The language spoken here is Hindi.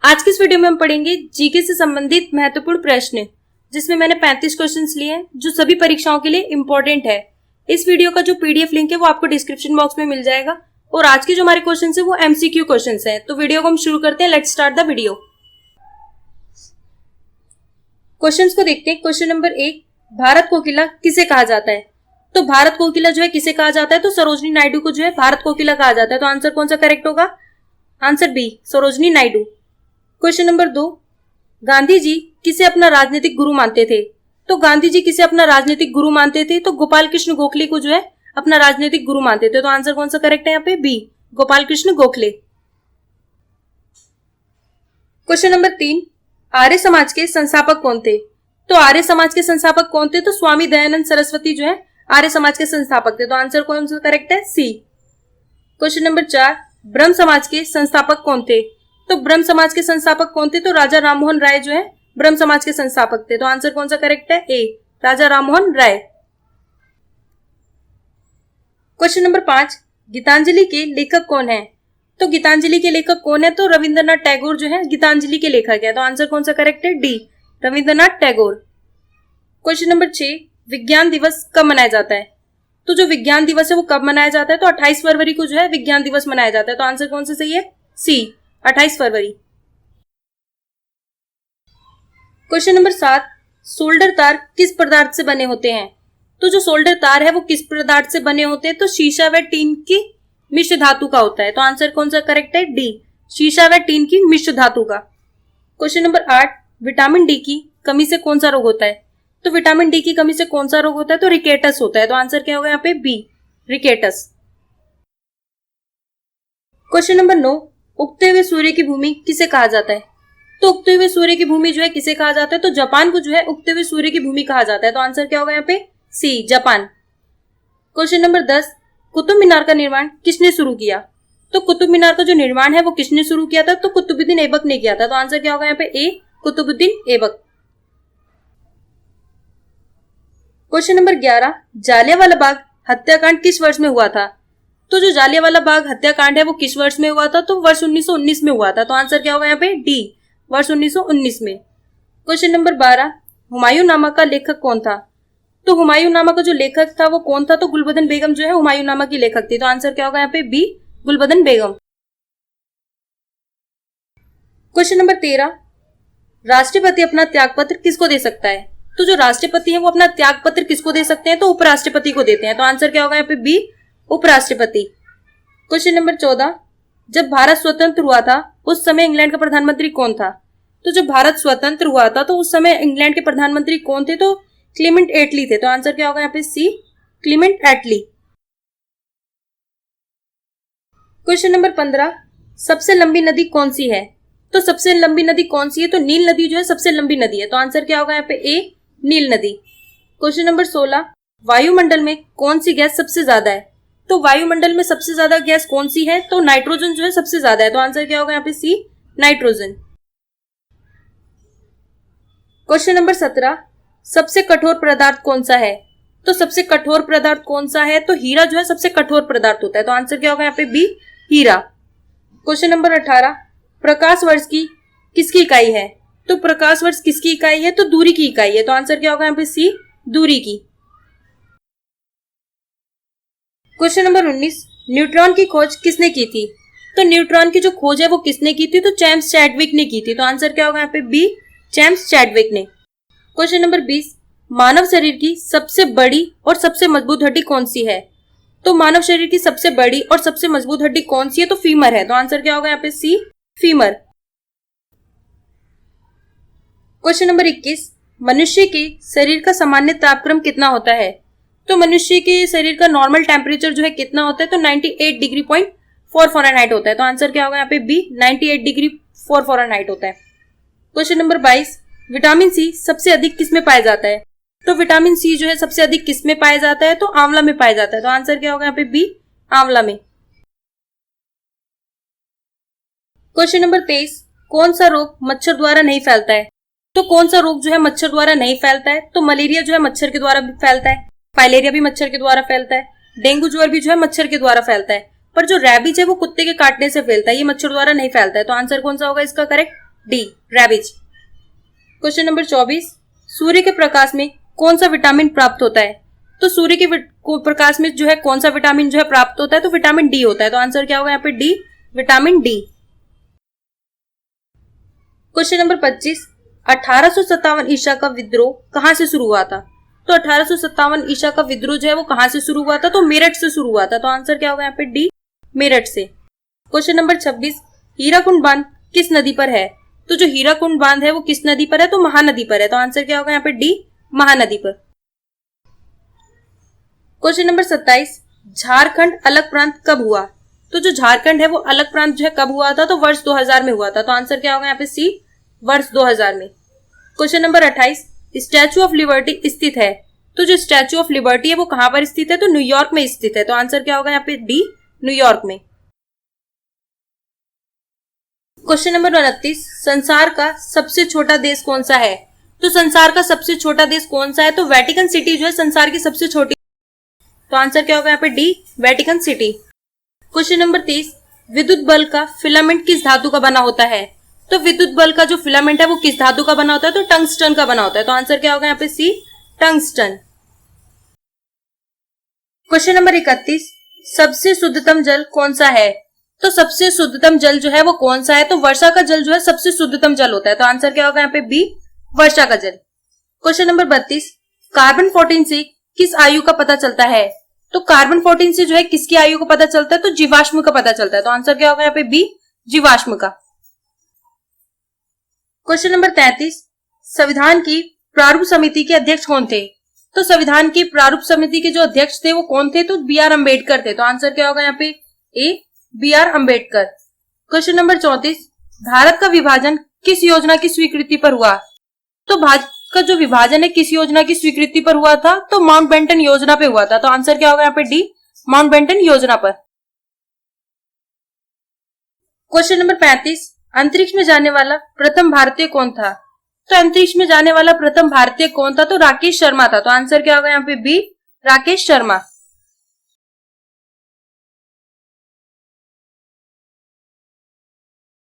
आज की इस वीडियो में हम पढ़ेंगे जीके से संबंधित महत्वपूर्ण प्रश्न, जिसमें मैंने 35 क्वेश्चंस लिए हैं जो सभी परीक्षाओं के लिए इम्पोर्टेंट है। इस वीडियो का जो पीडीएफ लिंक है वो आपको डिस्क्रिप्शन बॉक्स में मिल जाएगा। और आज के जो हमारे क्वेश्चंस है वो एमसीक्यू क्वेश्चंस हैं। तो वीडियो को हम शुरू करते हैं। Let's start the video. Questions को देखते हैं। क्वेश्चन नंबर 1, भारत कोकिला किसे कहा जाता है? तो भारत कोकिला जो है किसे कहा जाता है? तो सरोजिनी नायडू को जो है भारत कोकिला कहा जाता है। तो आंसर कौन सा करेक्ट होगा? Answer B, Sarojini Naidu. Question number 2, Gandhi ji किसे अपना राजनीतिक गुरु मानते थे? तो गांधी जी किसे अपना राजनीतिक गुरु मानते थे? तो गोपाल कृष्ण गोखले को जो है अपना राजनीतिक गुरु मानते थे। तो आंसर कौन सा करेक्ट है यहाँ पे? B, Gopal Krishna Gokhale. Question number 3, Arya Samaj के संस्थापक कौन थे? तो आर्य समाज के संस्थापक कौन थे? तो स्वामी दयानंद सरस्वती जो है आर्य समाज के संस्थापक थे। तो आंसर कौन सा करेक्ट है? सी। क्वेश्चन नंबर 4, ब्रह्म समाज के संस्थापक कौन थे? तो ब्रह्म समाज के संस्थापक कौन थे? तो राजा राममोहन राय जो है ब्रह्म समाज के संस्थापक थे। तो आंसर कौन सा करेक्ट है? ए, राजा राममोहन राय। क्वेश्चन नंबर 5, गीतांजलि के लेखक कौन है? तो गीतांजलि के लेखक कौन है? तो रविंद्रनाथ टैगोर जो है गीतांजलि के लेखक है। तो आंसर कौन सा करेक्ट है? D, Rabindranath Tagore. Question number 6, विज्ञान दिवस कब मनाया जाता है? तो जो विज्ञान दिवस है वो कब मनाया जाता है? तो 28 फरवरी को जो है विज्ञान दिवस मनाया जाता है। तो आंसर कौन सा सही है? सी, 28 फरवरी। क्वेश्चन नंबर 7, सोल्डर तार किस पदार्थ से बने होते हैं? तो जो सोल्डर तार है वो किस पदार्थ से बने होते हैं? तो शीशा व टीन की मिश्र धातु का होता है। तो आंसर कौन सा करेक्ट है? डी, शीशा व टीन की मिश्र धातु का। क्वेश्चन नंबर 8, विटामिन डी की कमी से कौन सा रोग होता है? तो विटामिन डी की कमी से कौन सा रोग होता है? तो रिकेटस होता है। तो आंसर क्या होगा यहाँ पे? B, rickets. क्वेश्चन नंबर 9, उगते हुए सूर्य की भूमि किसे कहा जाता है? तो उगते हुए सूर्य की भूमि जो है किसे कहा जाता है? तो जापान को जो है उगते हुए सूर्य की भूमि कहा जाता है। तो आंसर क्या होगा यहाँ पे? सी, Japan. Question number 10, Qutub Minar का निर्माण किसने शुरू किया? तो कुतुब मीनार का जो निर्माण है वो किसने शुरू किया था? तो कुतुबुद्दीन ऐबक ने किया था। तो आंसर क्या होगा यहाँ पे? ए, कुतुबुद्दीन ऐबक। क्वेश्चन नंबर 11, जालियांवाला बाग हत्याकांड किस वर्ष में हुआ था? तो जो जालियांवाला बाग हत्याकांड है वो किस वर्ष में हुआ था? तो वर्ष 1919 में हुआ था। तो आंसर क्या होगा यहाँ पे? डी, वर्ष 1919 में। क्वेश्चन नंबर 12, हुमायूंनामा का लेखक कौन था? तो हुमायूंनामा का जो लेखक था वो कौन था? तो गुलबदन बेगम जो है हुमायूंनामा की लेखक थी। तो आंसर क्या होगा यहाँ पे? बी, गुलबदन बेगम। क्वेश्चन नंबर 13, राष्ट्रपति अपना त्यागपत्र किसको दे सकता है? तो जो राष्ट्रपति है वो अपना त्यागपत्र किसको दे सकते हैं? तो उपराष्ट्रपति को देते हैं। तो आंसर क्या होगा यहाँ पे? बी, उपराष्ट्रपति। क्वेश्चन नंबर 14, जब भारत स्वतंत्र हुआ था उस समय इंग्लैंड का प्रधानमंत्री कौन था? तो जब भारत स्वतंत्र हुआ था तो उस समय इंग्लैंड के प्रधानमंत्री कौन थे? तो क्लीमेंट एटली थे। तो आंसर क्या होगा यहाँ पे? सी, क्लीमेंट एटली। क्वेश्चन नंबर 15, सबसे लंबी नदी कौन सी है? तो सबसे लंबी नदी कौन सी है? तो नील नदी जो है सबसे लंबी नदी है। तो आंसर क्या होगा यहाँ पे? ए, नील नदी। क्वेश्चन नंबर 16, वायुमंडल में कौन सी गैस सबसे ज्यादा है? तो वायुमंडल में सबसे ज्यादा गैस कौन सी है? तो नाइट्रोजन जो है सबसे ज्यादा है। तो आंसर क्या होगा यहाँ पे? सी, नाइट्रोजन। क्वेश्चन नंबर 17, सबसे कठोर पदार्थ कौन सा है? तो सबसे कठोर पदार्थ कौन सा है? तो हीरा जो है सबसे कठोर पदार्थ होता है। तो आंसर क्या होगा यहाँ पे? बी, हीरा। क्वेश्चन नंबर 18, प्रकाश वर्ष की किसकी इकाई है? तो प्रकाश वर्ष किसकी इकाई है? तो दूरी की इकाई है। तो आंसर क्या होगा यहाँ पे? सी, दूरी की। क्वेश्चन नंबर 19, न्यूट्रॉन की खोज किसने की थी? तो न्यूट्रॉन की जो खोज है वो किसने की थी? तो जेम्स चैडविक ने की थी। तो आंसर क्या होगा यहाँ पे? बी, जेम्स चैडविक ने। क्वेश्चन नंबर 20, मानव शरीर की सबसे बड़ी और सबसे मजबूत हड्डी कौन सी है? तो मानव शरीर की सबसे बड़ी और सबसे मजबूत हड्डी कौन सी है? तो फीमर है। तो आंसर क्या होगा यहाँ पे? सी, फीमर। क्वेश्चन नंबर 21, मनुष्य के शरीर का सामान्य तापक्रम कितना होता है? तो मनुष्य के शरीर का नॉर्मल टेम्परेचर जो है कितना होता है? तो 98 डिग्री पॉइंट 4 फ़ारेनहाइट होता है। तो आंसर क्या होगा यहाँ पे? बी, 98 डिग्री 4 फ़ारेनहाइट होता है। क्वेश्चन नंबर 22, विटामिन सी सबसे अधिक किस में पाया जाता है? तो विटामिन सी जो है सबसे अधिक किस में पाया जाता है? तो आंवला में पाया जाता है। तो आंसर क्या होगा यहाँ पे? बी, आंवला में। क्वेश्चन नंबर 23, कौन सा रोग मच्छर द्वारा नहीं फैलता है? तो कौन सा रोग जो है मच्छर द्वारा नहीं फैलता है? तो मलेरिया जो है मच्छर के द्वारा फैलता है, फाइलेरिया भी मच्छर के द्वारा फैलता है, डेंगू ज्वर भी जो है मच्छर के द्वारा फैलता है, पर जो रैबिज है वो कुत्ते के काटने से फैलता है, ये मच्छर द्वारा नहीं फैलता है। तो आंसर कौन सा होगा इसका correct? D rabies. Question number 24, सूर्य के प्रकाश में कौन सा विटामिन प्राप्त होता है? तो सूर्य के प्रकाश में जो है कौन सा विटामिन जो है प्राप्त होता है? तो विटामिन डी होता है। तो आंसर क्या होगा यहाँ पे? D, vitamin D. Question number 25, 1857 ईसा का विद्रोह कहां से शुरू हुआ था? तो 1857 ईसा का विद्रोह जो है वो कहां से शुरू हुआ था? तो मेरठ से शुरू हुआ था। तो आंसर क्या होगा यहाँ पे? डी, मेरठ से। क्वेश्चन नंबर 26, हीराकुंड बांध किस नदी पर है? तो जो हीराकुंड बांध है वो किस नदी पर है? तो महानदी पर है। तो आंसर क्या होगा यहाँ पे? डी, महानदी पर। क्वेश्चन नंबर 27, झारखंड अलग प्रांत कब हुआ? तो जो झारखंड है वो अलग प्रांत जो है कब हुआ था? तो वर्ष 2000 में हुआ था। तो आंसर क्या होगा यहाँ पे? सी, वर्ष 2000 में। Question number 28, statue of liberty स्थित है? तो जो स्टैचू ऑफ लिबर्टी है वो कहां पर स्थित है? तो न्यूयॉर्क में स्थित है। तो आंसर क्या होगा यहाँ पे? डी, न्यूयॉर्क में। क्वेश्चन नंबर 29, संसार का सबसे छोटा देश कौन सा है? तो संसार का सबसे छोटा देश कौन सा है? तो वेटिकन सिटी जो है संसार की सबसे छोटी। तो आंसर क्या होगा यहाँ पे? D, Vatican city. Question number 30, विद्युत बल्ब का फिलामेंट किस धातु का बना होता है? तो विद्युत बल्ब का जो फिलामेंट है वो किस धातु का बना होता है? तो टंगस्टन का बना होता है। तो आंसर क्या होगा यहाँ पे? सी, टंगस्टन। क्वेश्चन नंबर 31, सबसे शुद्धतम जल कौन सा है? तो सबसे शुद्धतम जल जो है वो कौन सा है? तो वर्षा का जल जो है सबसे शुद्धतम जल होता है। तो आंसर क्या होगा यहाँ पे? बी, वर्षा का जल। क्वेश्चन नंबर 32, कार्बन 14 से किस आयु का पता चलता है? तो कार्बन 14 से जो है किसकी आयु का पता चलता है? तो जीवाश्म का पता चलता है। तो आंसर क्या होगा यहाँ पे? बी, जीवाश्म का। क्वेश्चन नंबर 33, संविधान की प्रारूप समिति के अध्यक्ष कौन थे? तो संविधान की प्रारूप समिति के जो अध्यक्ष थे वो कौन थे? तो बी आर अम्बेडकर थे। तो आंसर क्या होगा यहाँ पे? A, B R Ambedkar. Question number 34, Bharat का विभाजन किस योजना की स्वीकृति पर हुआ? तो भारत का जो विभाजन है किस योजना की स्वीकृति पर हुआ था? तो माउंटबेटन योजना पे हुआ था। तो आंसर क्या होगा यहाँ पे? डी, माउंटबेटन योजना पर। क्वेश्चन नंबर 35, अंतरिक्ष में जाने वाला प्रथम भारतीय कौन था? तो अंतरिक्ष में जाने वाला प्रथम भारतीय कौन था? तो राकेश शर्मा था। तो आंसर क्या होगा यहाँ पे? बी, राकेश शर्मा।